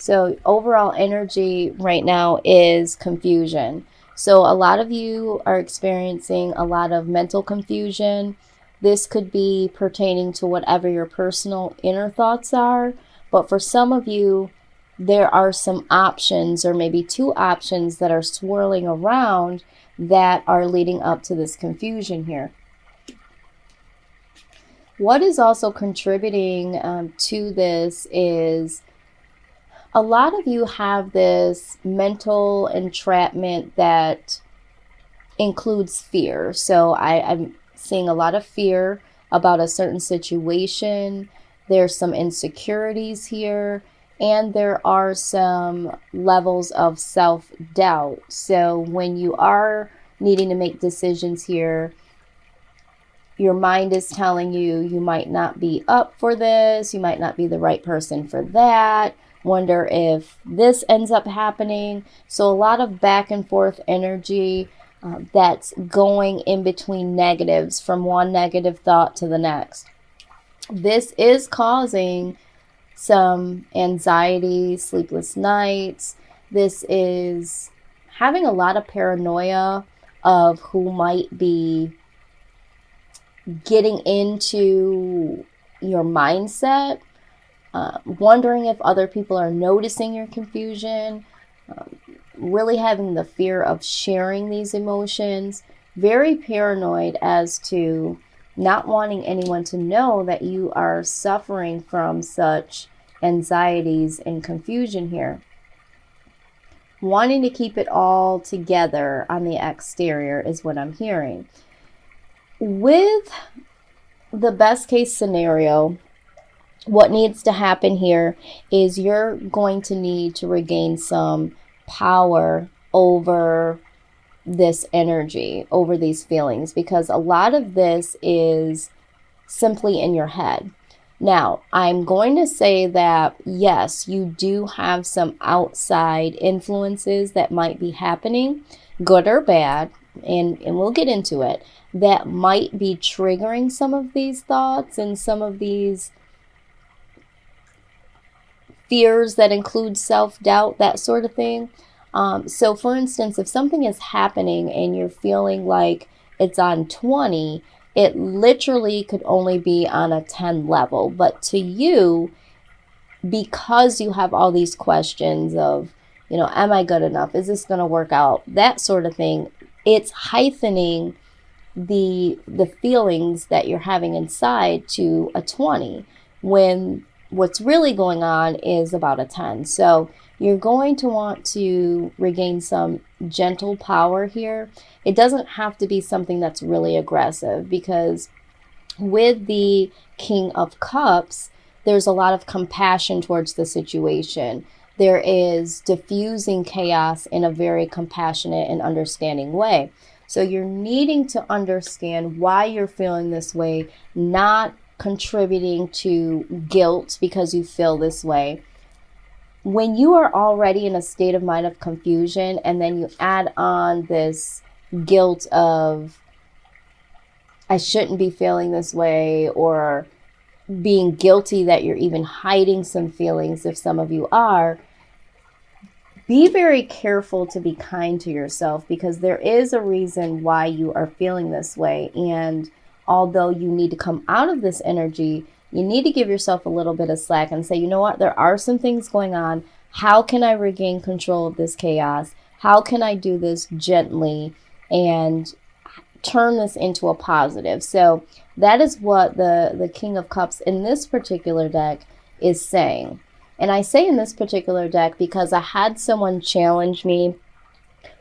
So overall energy right now is confusion. So a lot of you are experiencing a lot of mental confusion. This could be pertaining to whatever your personal inner thoughts are. But for some of you, there are some options, or maybe two options, that are swirling around that are leading up to this confusion here. What is also contributing to this is a lot of you have this mental entrapment that includes fear. So I'm seeing a lot of fear about a certain situation. There's some insecurities here, and there are some levels of self-doubt. So when you are needing to make decisions here, your mind is telling you you might not be up for this, you might not be the right person for that, wonder if this ends up happening. So a lot of back and forth energy that's going in between negatives, from one negative thought to the next. This is causing some anxiety, sleepless nights. This is having a lot of paranoia of who might be getting into your mindset, wondering if other people are noticing your confusion, really having the fear of sharing these emotions, very paranoid as to not wanting anyone to know that you are suffering from such anxieties and confusion here. Wanting to keep it all together on the exterior is what I'm hearing. With the best case scenario, what needs to happen here is you're going to need to regain some power over this energy, over these feelings, because a lot of this is simply in your head. Now, I'm going to say that, yes, you do have some outside influences that might be happening, good or bad, and we'll get into it, that might be triggering some of these thoughts and some of these fears that include self-doubt, that sort of thing. So for instance, if something is happening and you're feeling like it's on 20, it literally could only be on a 10 level. But to you, because you have all these questions of, am I good enough? Is this going to work out? That sort of thing. It's heightening the feelings that you're having inside to a 20, when what's really going on is about a 10. So you're going to want to regain some gentle power here. It doesn't have to be something that's really aggressive, because with the King of Cups, there's a lot of compassion towards the situation. There is diffusing chaos in a very compassionate and understanding way. So you're needing to understand why you're feeling this way, not contributing to guilt because you feel this way. When you are already in a state of mind of confusion, and then you add on this guilt of, I shouldn't be feeling this way, or being guilty that you're even hiding some feelings, if some of you are, be very careful to be kind to yourself, because there is a reason why you are feeling this way. And although you need to come out of this energy, you need to give yourself a little bit of slack and say, you know what, there are some things going on. How can I regain control of this chaos? How can I do this gently and turn this into a positive? So that is what the King of Cups in this particular deck is saying. And I say in this particular deck because I had someone challenge me.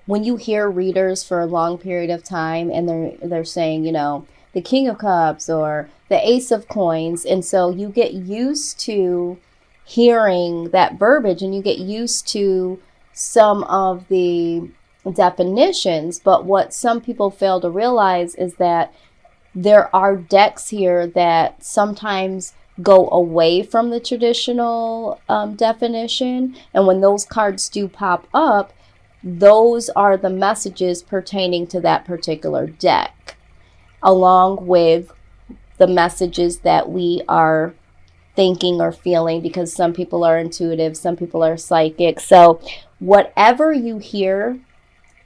When you hear readers for a long period of time and they're saying, the King of Cups or the Ace of Coins, and so you get used to hearing that verbiage and you get used to some of the definitions. But what some people fail to realize is that there are decks here that sometimes go away from the traditional definition. And when those cards do pop up, those are the messages pertaining to that particular deck, along with the messages that we are thinking or feeling, because some people are intuitive, some people are psychic. So whatever you hear,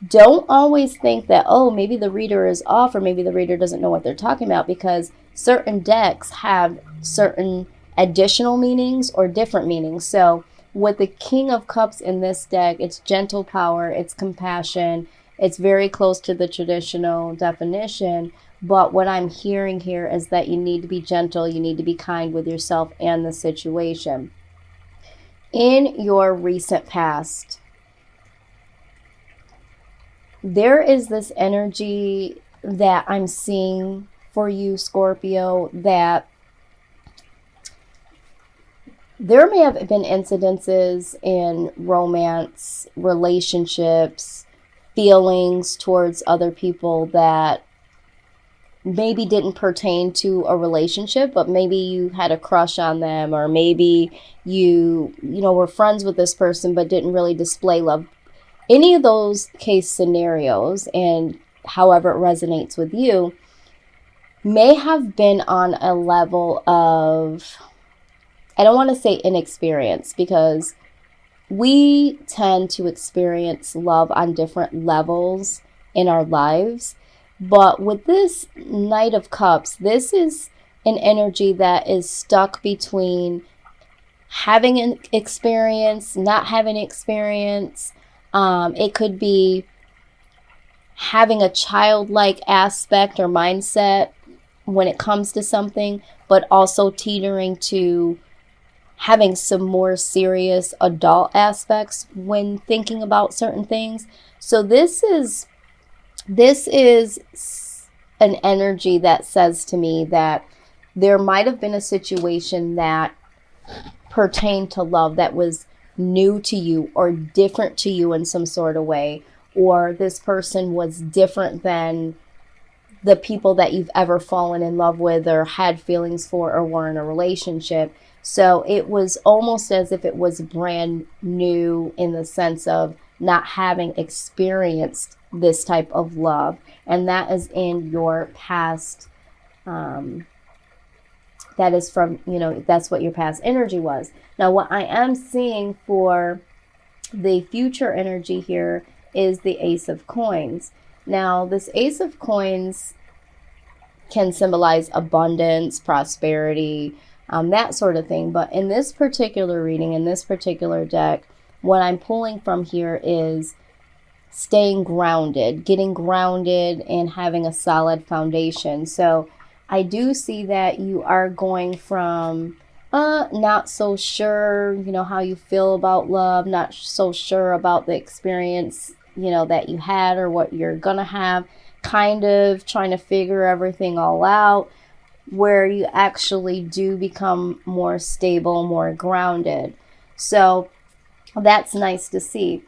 don't always think that, oh, maybe the reader is off or maybe the reader doesn't know what they're talking about, because certain decks have certain additional meanings or different meanings. So with the King of Cups in this deck, it's gentle power, it's compassion, it's very close to the traditional definition. But what I'm hearing here is that you need to be gentle, you need to be kind with yourself and the situation. In your recent past, there is this energy that I'm seeing for you, Scorpio, that there may have been incidences in romance, relationships, feelings towards other people that maybe didn't pertain to a relationship, but maybe you had a crush on them, or maybe you were friends with this person but didn't really display love. Any of those case scenarios, and however it resonates with you, may have been on a level of, I don't want to say inexperience, because we tend to experience love on different levels in our lives. But with this Knight of Cups, this is an energy that is stuck between having an experience, not having experience. It could be having a childlike aspect or mindset when it comes to something, but also teetering to having some more serious adult aspects when thinking about certain things. So this is an energy that says to me that there might have been a situation that pertained to love that was new to you or different to you in some sort of way, or this person was different than the people that you've ever fallen in love with or had feelings for or were in a relationship. So it was almost as if it was brand new in the sense of not having experienced this type of love. And that is in your past. That is from, that's what your past energy was. Now, what I am seeing for the future energy here is the Ace of Coins. Now, this Ace of Coins can symbolize abundance, prosperity, that sort of thing. But in this particular reading, in this particular deck, what I'm pulling from here is staying grounded, getting grounded and having a solid foundation. So I do see that you are going from not so sure, how you feel about love, not so sure about the experience, that you had or what you're gonna have, kind of trying to figure everything all out, where you actually do become more stable, more grounded. So that's nice to see.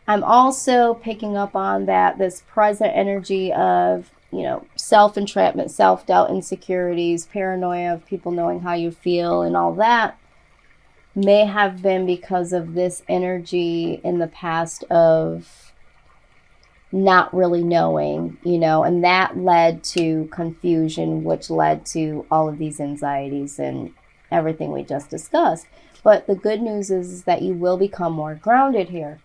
I'm also picking up on that this present energy of, self-entrapment, self-doubt, insecurities, paranoia of people knowing how you feel and all that may have been because of this energy in the past of not really knowing, and that led to confusion, which led to all of these anxieties and everything we just discussed. But the good news is that you will become more grounded here.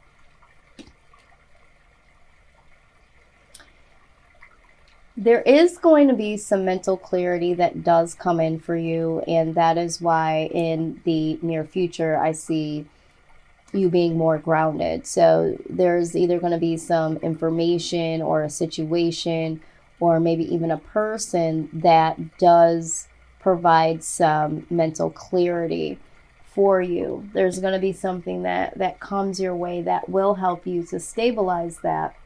There is going to be some mental clarity that does come in for you, and that is why in the near future I see you being more grounded. So there's either going to be some information or a situation or maybe even a person that does provide some mental clarity for you. There's going to be something that comes your way that will help you to stabilize that.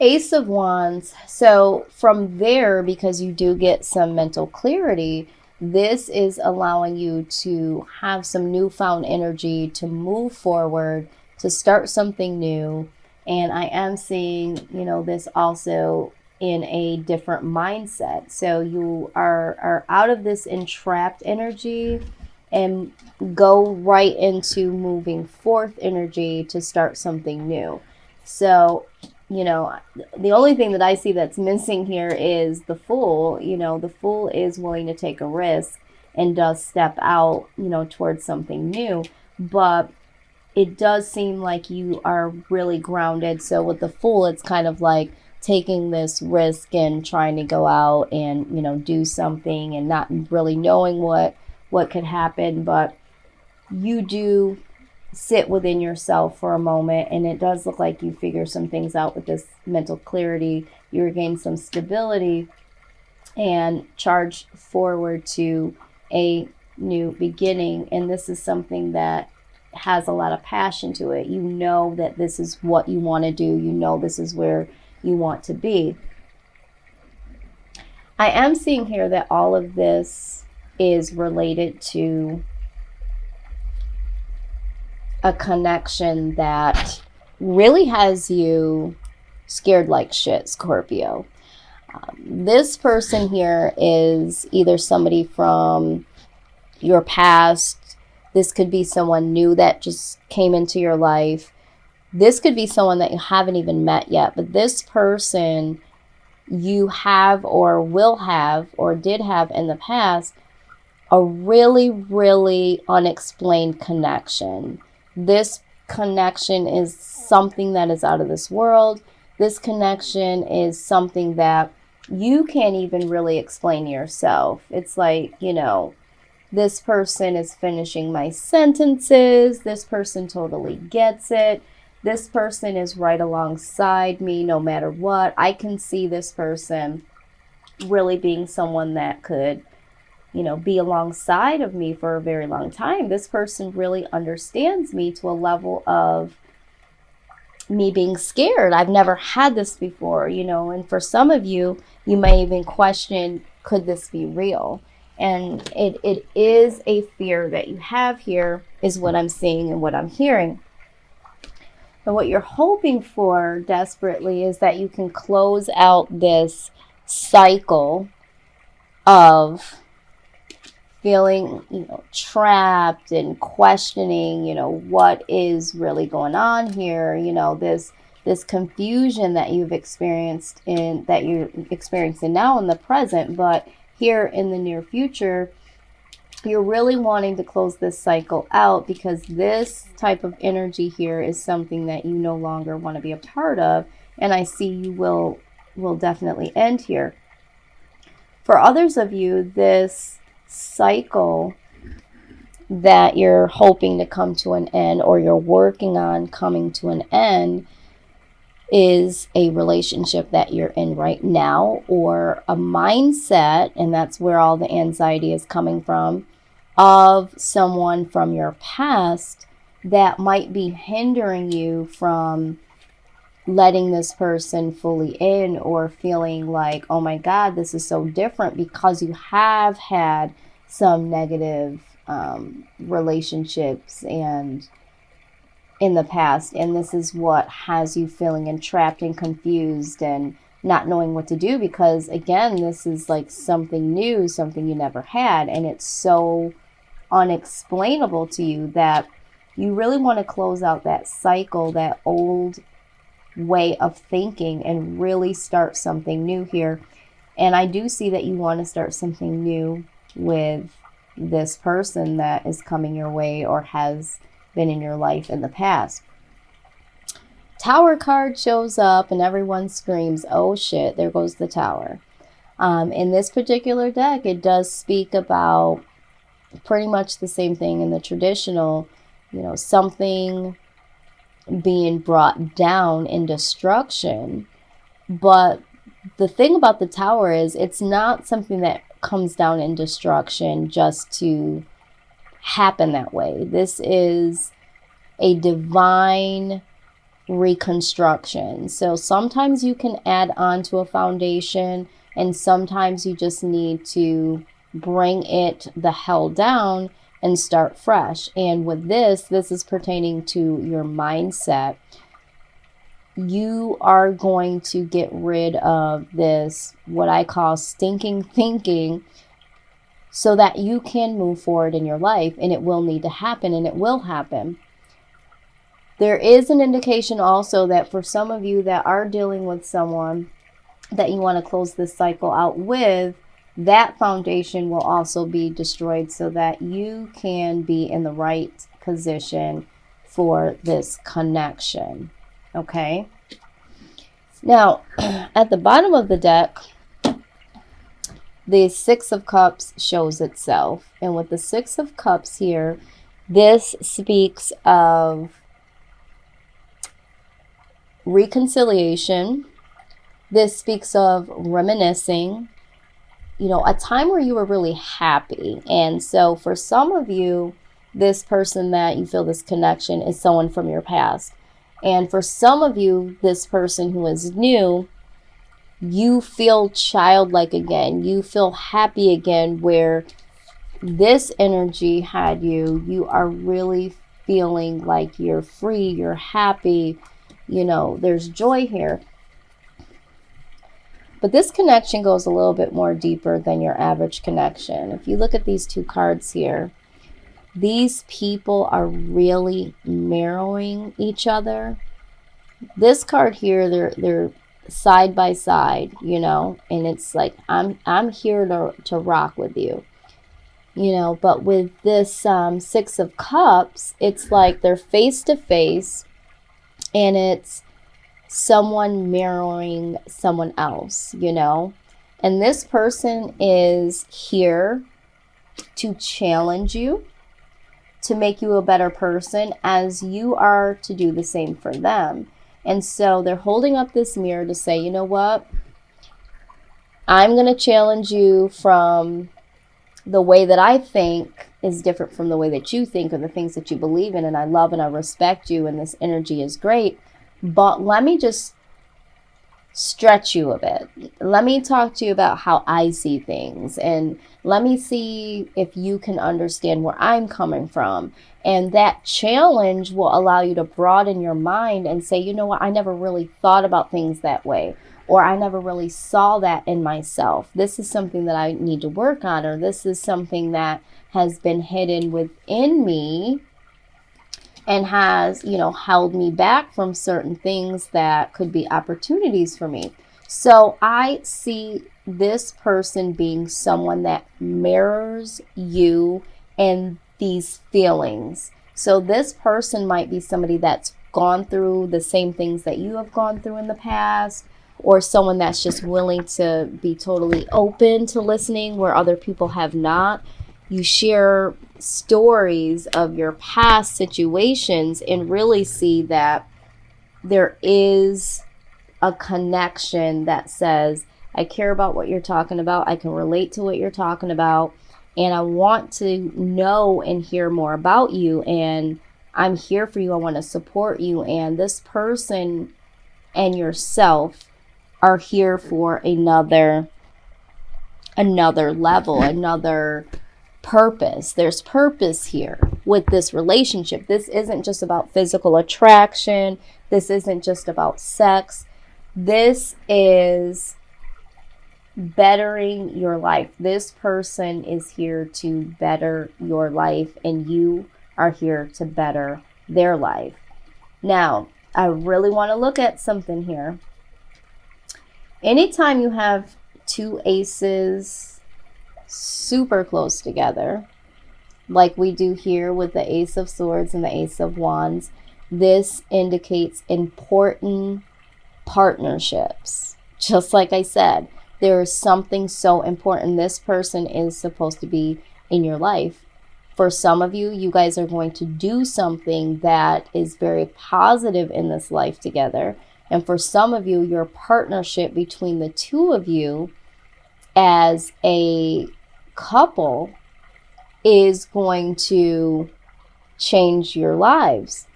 Ace of Wands. So from there, because you do get some mental clarity, this is allowing you to have some newfound energy to move forward, to start something new. And I am seeing, this also in a different mindset. So you are out of this entrapped energy and go right into moving forth energy to start something new. So you know, the only thing that I see that's missing here is the Fool. You know, the Fool is willing to take a risk and does step out, you know, towards something new. But it does seem like you are really grounded. So with the Fool, it's kind of like taking this risk and trying to go out and, you know, do something and not really knowing what could happen. But you do sit within yourself for a moment, and it does look like you figure some things out with this mental clarity. You regain some stability and charge forward to a new beginning. And this is something that has a lot of passion to it. You know that this is what you want to do. You know this is where you want to be. I am seeing here that all of this is related to a connection that really has you scared like shit, Scorpio. This person here is either somebody from your past. This could be someone new that just came into your life. This could be someone that you haven't even met yet. But this person you have or will have or did have in the past a really, really unexplained connection. This connection is something that is out of this world. This connection is something that you can't even really explain to yourself. It's like, you know, this person is finishing my sentences. This person totally gets it. This person is right alongside me no matter what. I can see this person really being someone that could, you know, be alongside of me for a very long time. This person really understands me to a level of me being scared. I've never had this before, you know, and for some of you, you may even question, could this be real? And it is a fear that you have here, is what I'm seeing and what I'm hearing. And what you're hoping for desperately is that you can close out this cycle of feeling, you know, trapped and questioning, you know, what is really going on here, you know, this confusion that you've experienced that you're experiencing now in the present, but here in the near future, you're really wanting to close this cycle out because this type of energy here is something that you no longer want to be a part of, and I see you will definitely end here. For others of you, this cycle that you're hoping to come to an end or you're working on coming to an end is a relationship that you're in right now, or a mindset, and that's where all the anxiety is coming from, of someone from your past that might be hindering you from letting this person fully in, or feeling like, oh my God, this is so different, because you have had some negative relationships and in the past, and this is what has you feeling entrapped and confused and not knowing what to do, because again, this is like something new, something you never had, and it's so unexplainable to you that you really want to close out that cycle, that old way of thinking, and really start something new here. And I do see that you want to start something new with this person that is coming your way or has been in your life in the past. Tower card shows up and everyone screams, oh shit, there goes the tower. In this particular deck, it does speak about pretty much the same thing in the traditional, you know, something being brought down in destruction. But the thing about the tower is it's not something that comes down in destruction just to happen that way. This is a divine reconstruction. So sometimes you can add on to a foundation, and sometimes you just need to bring it the hell down and start fresh. And with this is pertaining to your mindset. You are going to get rid of this, what I call stinking thinking, so that you can move forward in your life, and it will need to happen, and it will happen. There is an indication also that for some of you that are dealing with someone that you want to close this cycle out with, that foundation will also be destroyed so that you can be in the right position for this connection. Okay? Now, at the bottom of the deck, the Six of Cups shows itself. And with the Six of Cups here, this speaks of reconciliation. This speaks of reminiscing, you know, a time where you were really happy. And so for some of you, this person that you feel this connection is someone from your past. And for some of you, this person who is new, you feel childlike again. You feel happy again, where this energy had you. You are really feeling like you're free, you're happy. You know, there's joy here. But this connection goes a little bit more deeper than your average connection. If you look at these two cards here, these people are really mirroring each other. This card here, they're side by side, you know, and it's like, I'm here to rock with you, you know. But with this Six of Cups, it's like they're face to face, and it's someone mirroring someone else, you know. And this person is here to challenge you, to make you a better person, as you are to do the same for them. And so they're holding up this mirror to say, you know what? I'm going to challenge you from the way that I think is different from the way that you think, or the things that you believe in. And I love and I respect you, and this energy is great. But let me just stretch you a bit. Let me talk to you about how I see things, and let me see if you can understand where I'm coming from. And that challenge will allow you to broaden your mind and say, you know what, I never really thought about things that way, or I never really saw that in myself. This is something that I need to work on, or this is something that has been hidden within me and has, you know, held me back from certain things that could be opportunities for me. So I see this person being someone that mirrors you and these feelings. So this person might be somebody that's gone through the same things that you have gone through in the past, or someone that's just willing to be totally open to listening where other people have not. You share stories of your past situations and really see that there is a connection that says, I care about what you're talking about. I can relate to what you're talking about. And I want to know and hear more about you. And I'm here for you. I want to support you. And this person and yourself are here for another level, another purpose. There's purpose here with this relationship. This isn't just about physical attraction. This isn't just about sex. This is bettering your life. This person is here to better your life, and you are here to better their life. Now, I really want to look at something here. Anytime you have two aces super close together, like we do here with the Ace of Swords and the Ace of Wands, this indicates important partnerships. Just like I said, there is something so important. This person is supposed to be in your life. For some of you, you guys are going to do something that is very positive in this life together. And for some of you, your partnership between the two of you as a couple is going to change your lives.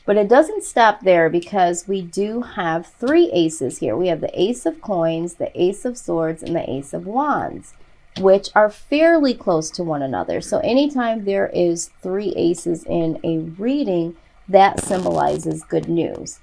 But it doesn't stop there, because we do have three aces here. We have the Ace of Coins, the Ace of Swords, and the Ace of Wands, which are fairly close to one another. So anytime there is three aces in a reading, that symbolizes good news.